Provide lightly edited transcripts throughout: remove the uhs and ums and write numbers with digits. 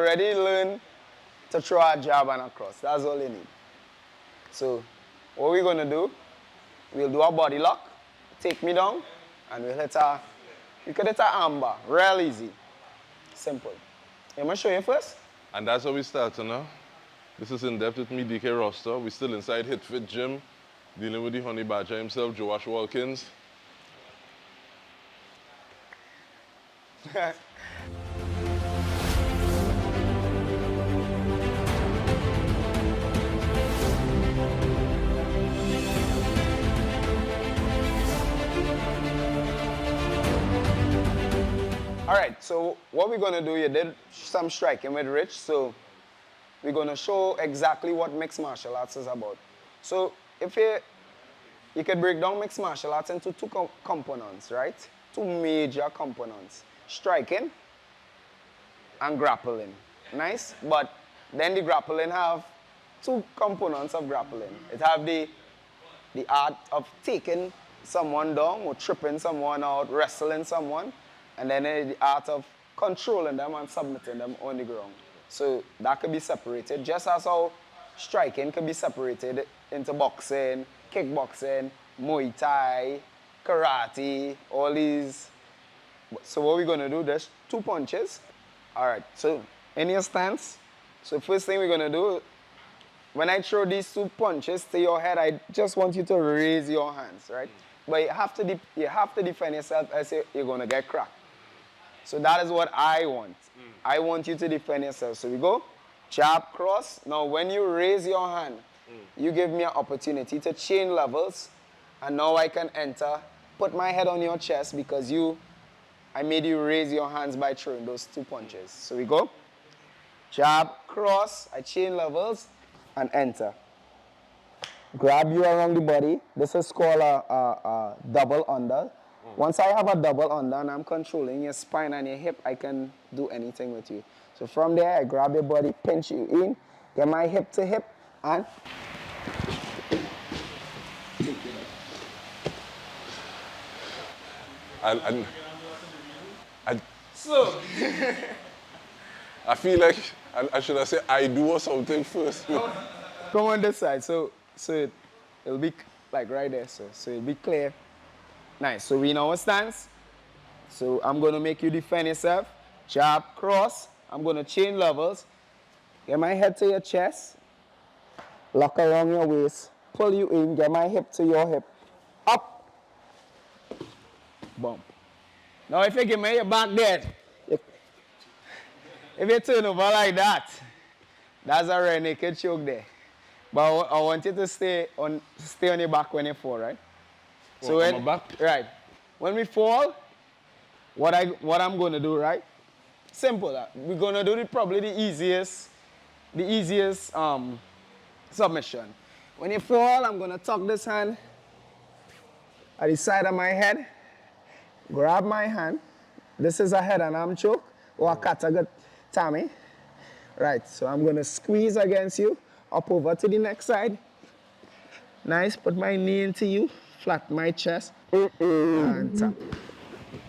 already learned to throw a jab and a cross. That's all you need. So what we're going to do, we'll do a body lock, take me down, and we'll hit a, you could hit a armbar, real easy. Simple. I'm going to show you first. And that's how we start now. This is In Depth with me, Dike Rostant. We're still inside Hiit Fit Gym, dealing with the Honeybadger himself, Joash Walkins. All right, so what we're going to do, you did some striking with Rich, so we're going to show exactly what mixed martial arts is about. So if you could break down mixed martial arts into two components, right? Two major components, striking and grappling. Nice, but then the grappling have two components of grappling. It have the art of taking someone down or tripping someone out, wrestling someone, and then the art of controlling them and submitting them on the ground. So that could be separated, just as how striking could be separated into boxing, kickboxing, Muay Thai, karate, all these. So what we're gonna do, there's two punches. All right, so in your stance, so first thing we're gonna do, when I throw these two punches to your head, I just want you to raise your hands, right? But you have to defend yourself as if you're gonna get cracked. So that is what I want. I want you to defend yourself. So we go, jab, cross. Now when you raise your hand, you give me an opportunity to chain levels, and now I can enter, put my head on your chest because I made you raise your hands by throwing those two punches. So we go, jab, cross, I chain levels, and enter. Grab you around the body. This is called a double under. Once I have a double under and I'm controlling your spine and your hip, I can do anything with you. So from there, I grab your body, pinch you in, get my hip to hip, and So, I feel like I should have said I do or something first. come on this side. So it'll be like right there. So it'll be clear. Nice. So we know our stance. So I'm going to make you defend yourself. Jab, cross. I'm going to chain levels. Get my head to your chest. Lock around your waist. Pull you in. Get my hip to your hip. Up. Bump. Now if you give me your back there, if you turn over like that, that's a rear naked choke there. But I want you to stay on your back when you fall, right? So on my back? Right. When we fall, what I'm going to do, right? Simple. We're going to do probably the easiest submission. When you fall, I'm going to tuck this hand at the side of my head, grab my hand. This is a head and arm choke or a katagatame. Right. So I'm going to squeeze against you, up over to the next side. Nice. Put my knee into you. Flat my chest, and tap.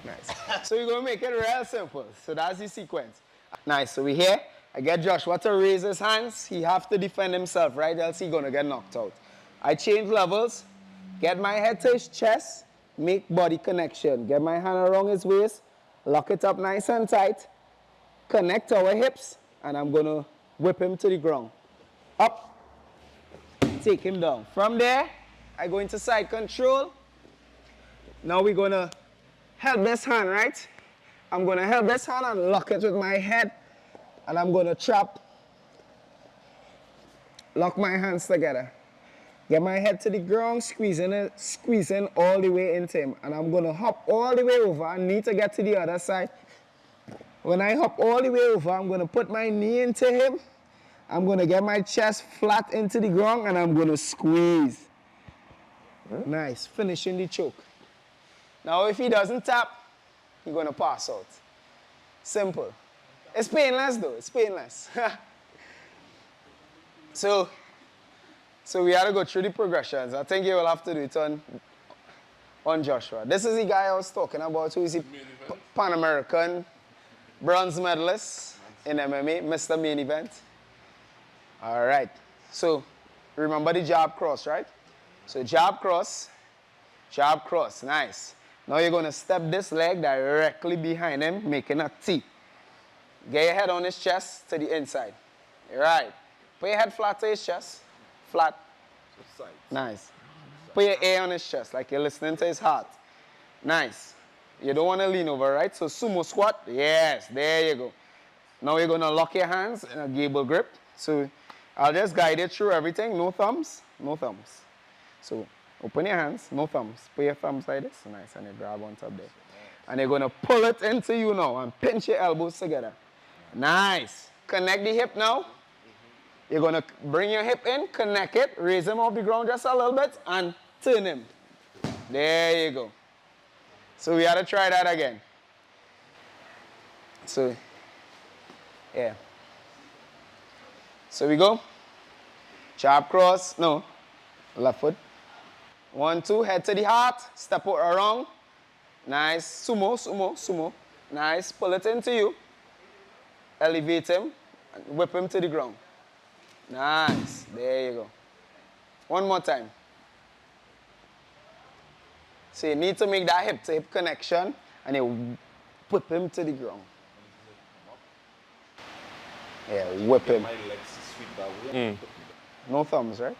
Nice. So we're going to make it real simple. So that's the sequence. Nice. So we're here. I get Joshua to raise his hands. He have to defend himself, right? Else he's going to get knocked out. I change levels, get my head to his chest, make body connection. Get my hand around his waist, lock it up nice and tight, connect our hips, and I'm going to whip him to the ground. Up, take him down. From there, I go into side control. Now we're going to help this hand, right? I'm going to help this hand and lock it with my head. And I'm going to trap. Lock my hands together. Get my head to the ground, squeezing all the way into him. And I'm going to hop all the way over. I need to get to the other side. When I hop all the way over, I'm going to put my knee into him. I'm going to get my chest flat into the ground, and I'm going to squeeze. Nice, finishing the choke. Now if he doesn't tap, he's going to pass out. Simple. It's painless though, it's painless. So we had to go through the progressions. I think you will have to do it on Joshua. This is the guy I was talking about, who is a Pan American bronze medalist in MMA, Mr. Main Event. All right. So remember the jab cross, right? So jab cross, nice. Now you're gonna step this leg directly behind him, making a T. Get your head on his chest to the inside. Right. Put your head flat to his chest. Flat. Nice. Put your A on his chest, like you're listening to his heart. Nice. You don't want to lean over, right? So sumo squat. Yes, there you go. Now you're going to lock your hands in a gable grip. So I'll just guide it through everything. No thumbs, no thumbs. So open your hands, no thumbs. Put your thumbs like this. Nice, and you grab on top there. And you're going to pull it into you now and pinch your elbows together. Nice. Connect the hip now. You're going to bring your hip in, connect it, raise him off the ground just a little bit, and turn him. There you go. So we got to try that again. So, yeah. So we go. Jab cross. No. Left foot. 1, 2. Head to the heart. Step it around. Nice. Sumo, sumo, sumo. Nice. Pull it into you. Elevate him. And whip him to the ground. Nice. There you go. One more time. So you need to make that hip-to-hip connection, and you whip him to the ground. Yeah, whip him. No thumbs, right?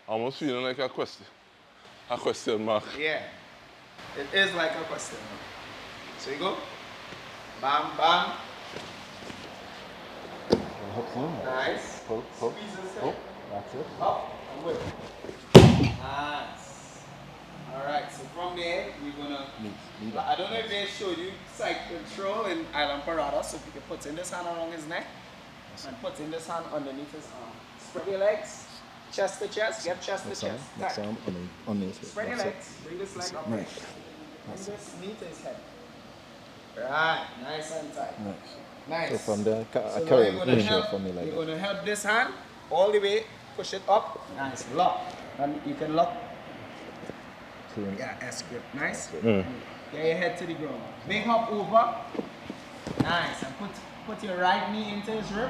Almost feeling like a question mark. Yeah. It is like a question mark. So you go. Bam, bam. Nice. Squeeze his hip. That's it. Up and whip. Nice. Alright, so from there, we're gonna, I don't know if they showed you side control in Island Parada, so if you can put in this hand around his neck, and put in this hand underneath his arm. Spread your legs, chest to chest, get chest to chest. Next arm underneath it. Spread your legs, bring this leg up. Bring this knee to his head. Right, nice and tight. Nice. So from there, I So carry now a pressure from me like you're that. going to help this hand all the way, push it up. Nice, lock. And you can lock. Yeah, S grip. Nice. Get your head to the ground. Big hop over. Nice. And put your right knee into his rib.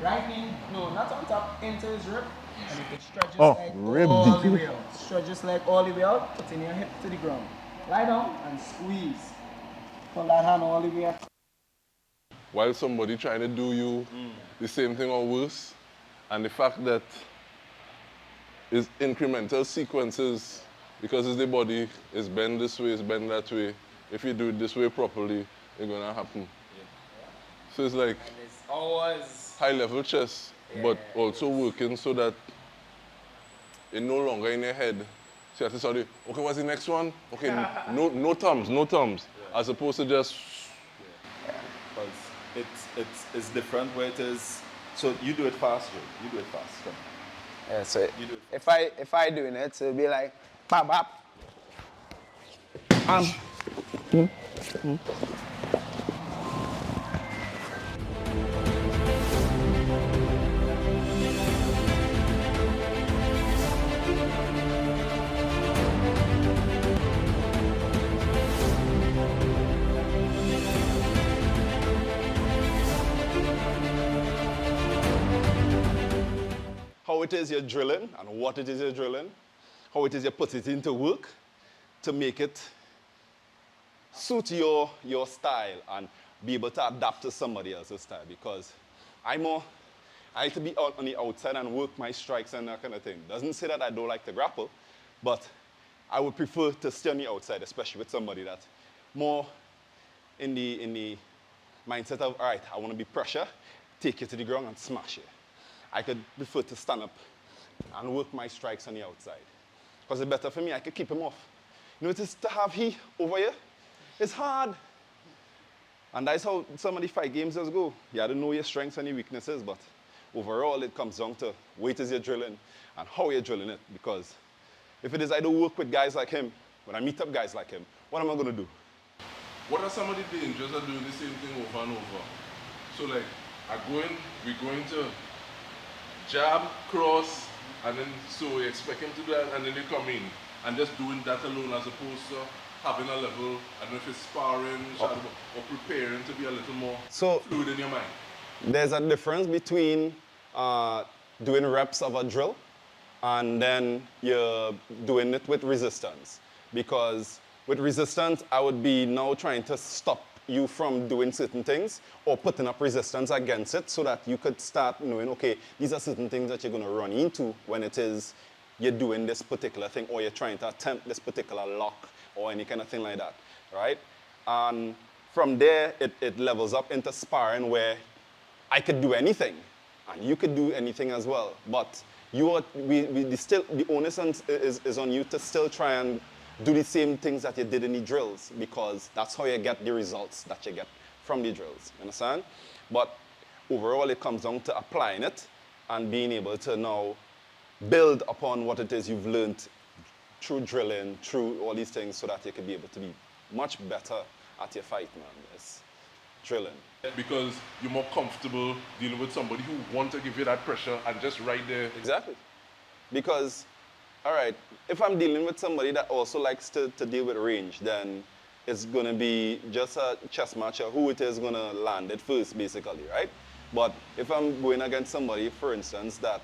Right knee, no, not on top, into his rib. And you can stretch his leg all the way out. Stretch his leg all the way out. Put in your hip to the ground. Lie down and squeeze. Pull that hand all the way up. While somebody trying to do you the same thing or worse, and the fact that it's incremental sequences, because the body is bent this way, it's bent that way. If you do it this way properly, it's gonna happen. So it's like It's always high level chess, but also working so that it's no longer in your head. So you have to study, okay, what's the next one? Okay, no thumbs, as opposed to just. Because it's different where it is. So you do it fast, Joe. You do it fast. Come. yeah, so You do it. if I doing it, it'll be like bap bap. How it is you're drilling and what it is you're drilling. How it is you put it into work to make it suit your style and be able to adapt to somebody else's style. Because I like to be out on the outside and work my strikes and that kind of thing. Doesn't say that I don't like to grapple, but I would prefer to stay on the outside, especially with somebody that's more in the mindset of, all right, I want to be pressure, take you to the ground and smash it. I could prefer to stand up and work my strikes on the outside. Because it's better for me, I could keep him off. You know, it is to have he over here, it's hard. And that's how some of the fight games just go. You have to know your strengths and your weaknesses, but overall it comes down to weight is you're drilling and how you're drilling it. Because if it is I don't work with guys like him, when I meet up guys like him, what am I going to do? What are some of the dangers of doing the same thing over and over? So like, we're going to jab, cross, and then so we expect him to do that, and then they come in, and just doing that alone as opposed to having a level, I don't know if it's sparring, shadow, or preparing to be a little more So- fluid in your mind? There's a difference between doing reps of a drill and then you're doing it with resistance. Because with resistance, I would be now trying to stop you from doing certain things or putting up resistance against it so that you could start knowing, okay, these are certain things that you're going to run into when it is you're doing this particular thing or you're trying to attempt this particular lock or any kind of thing like that, right? And from there, it levels up into sparring where I could do anything, and you could do anything as well. But the onus is on you to still try and do the same things that you did in the drills because that's how you get the results that you get from the drills. You understand? But overall, it comes down to applying it and being able to now build upon what it is you've learned through drilling, through all these things, so that you can be able to be much better at your fight, man. It's drilling. Because you're more comfortable dealing with somebody who wants to give you that pressure and just right there. Exactly. Because, all right, if I'm dealing with somebody that also likes to deal with range, then it's going to be just a chess match of who it is going to land it first, basically, right? But if I'm going against somebody, for instance, that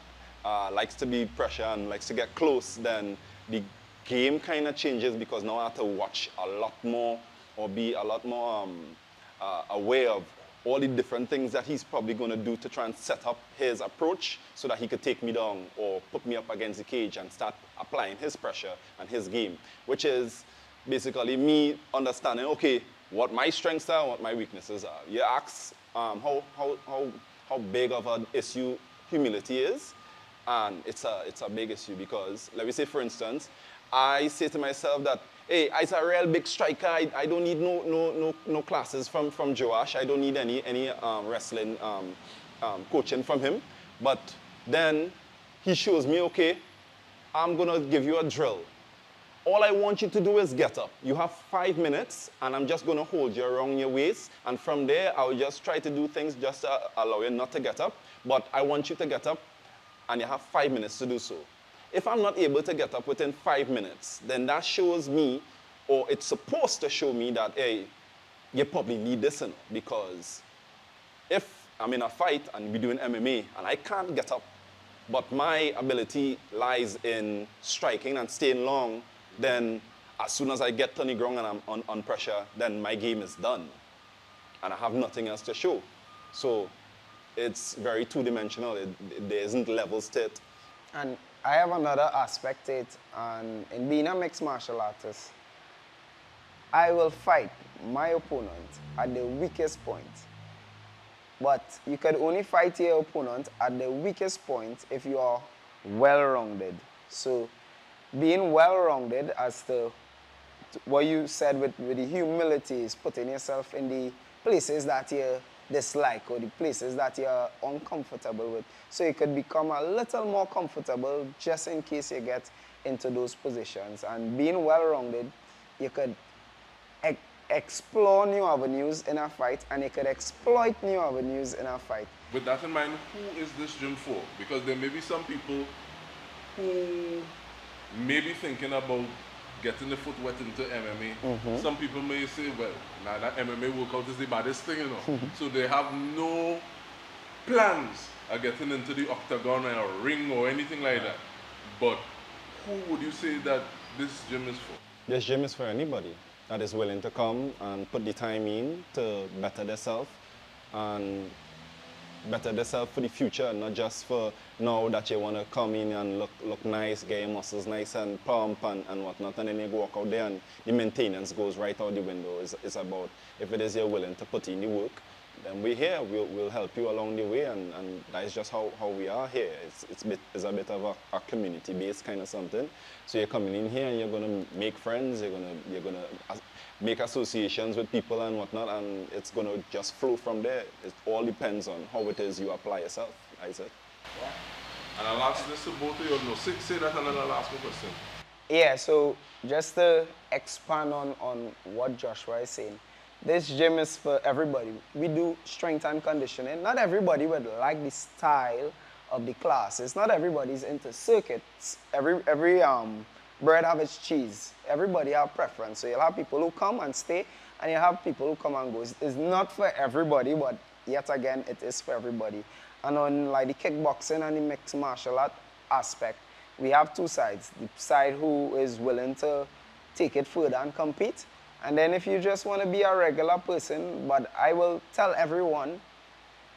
likes to be pressure and likes to get close, then the game kind of changes because now I have to watch a lot more or be a lot more aware of all the different things that he's probably going to do to try and set up his approach so that he could take me down or put me up against the cage and start applying his pressure and his game, which is basically me understanding, okay, what my strengths are, what my weaknesses are. You ask how big of an issue humility is, and it's a big issue because, let me say, for instance, I say to myself that, hey, I'm a real big striker. I don't need no classes from Joash. I don't need any wrestling coaching from him. But then he shows me, okay, I'm going to give you a drill. All I want you to do is get up. You have 5 minutes, and I'm just going to hold you around your waist. And from there, I'll just try to do things just to allow you not to get up. But I want you to get up, and you have 5 minutes to do so. If I'm not able to get up within 5 minutes, then that shows me, or it's supposed to show me that, hey, you probably need this, you know, because if I'm in a fight and we're doing MMA and I can't get up, but my ability lies in striking and staying long, then as soon as I get to the ground and I'm on pressure, then my game is done. And I have nothing else to show. So it's very two-dimensional. There isn't levels to it. And I have another aspect to it, and in being a mixed martial artist, I will fight my opponent at the weakest point. But you can only fight your opponent at the weakest point if you are well-rounded. So being well-rounded, as to what you said with the humility, is putting yourself in the places that you dislike or the places that you're uncomfortable with. So you could become a little more comfortable just in case you get into those positions. And being well-rounded, you could explore new avenues in a fight, and you could exploit new avenues in a fight. With that in mind, who is this gym for? Because there may be some people who may be thinking about getting the foot wet into MMA. Some people may say, well, nah, that MMA workout is the baddest thing, you know. So they have no plans of getting into the octagon or a ring or anything like that. But who would you say that this gym is for? This gym is for anybody that is willing to come and put the time in to better themselves and better themselves for the future, not just for now that you want to come in and look nice, get your muscles nice and plump and whatnot, and then you walk out there and the maintenance goes right out the window. It's about, if it is you're willing to put in the work, then we're here. We'll help you along the way, and that is just how we are here. It's a bit of a community-based kind of something. So you're coming in here and you're going to make friends, you're going to make associations with people and whatnot, and it's going to just flow from there. It all depends on how it is you apply yourself, Isaac. And I'll ask this to both of you. No, say that and then I'll ask my question. Yeah, so just to expand on what Joshua is saying, this gym is for everybody. We do strength and conditioning. Not everybody would like the style of the classes. Not everybody's into circuits. Every bread have its cheese. Everybody have preference. So you'll have people who come and stay, and you have people who come and go. It's not for everybody, but yet again, it is for everybody. And on like the kickboxing and the mixed martial art aspect, we have two sides. The side who is willing to take it further and compete. And then if you just want to be a regular person, but I will tell everyone,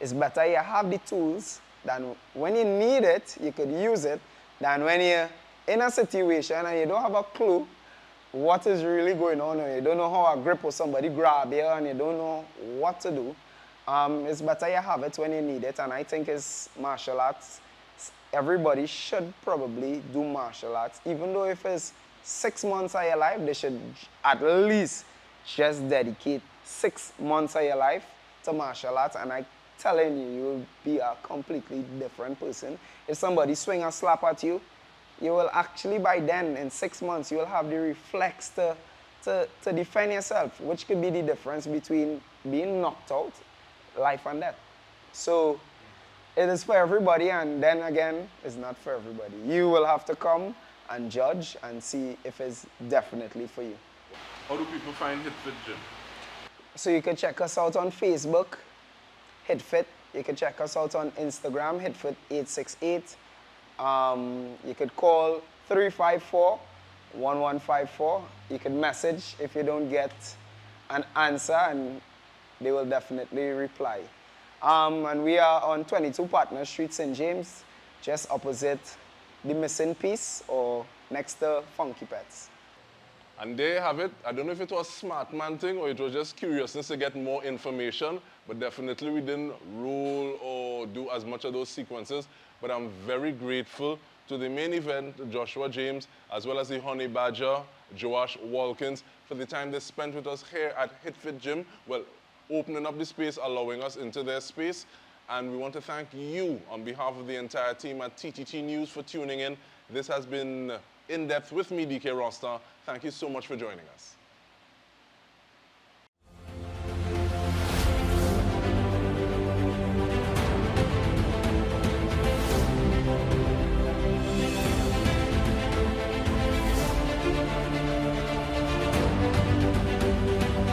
it's better you have the tools than when you need it, you could use it, than when you're in a situation and you don't have a clue what is really going on, or you don't know how a grip or somebody grab you and you don't know what to do. It's better you have it when you need it, and I think it's martial arts. Everybody should probably do martial arts, even though if it's 6 months of your life, they should at least just dedicate 6 months of your life to martial arts, and I'm telling you, you'll be a completely different person. If somebody swing a slap at you, you will actually, by then, in 6 months, you will have the reflex to defend yourself, which could be the difference between being knocked out, life and death. So it is for everybody, and then again, it's not for everybody. You will have to come and judge and see if it's definitely for you. How do people find HitFit Gym? So you can check us out on Facebook, HitFit. You can check us out on Instagram, HitFit868. You could call 354-1154. You could message if you don't get an answer, and they will definitely reply. And we are on 22 Partner Street, St. James, just opposite the missing piece or next to Funky Pets. And there you have it. I don't know if it was smart man thing or it was just curiousness to get more information, but definitely we didn't rule or do as much of those sequences. But I'm very grateful to the main event, Joshua James, as well as the Honeybadger, Joash, Walkins, for the time they spent with us here at HitFit Gym. Well, opening up the space, allowing us into their space. And we want to thank you on behalf of the entire team at TTT News for tuning in. This has been In Depth with me, Dike Rostant. Thank you so much for joining us.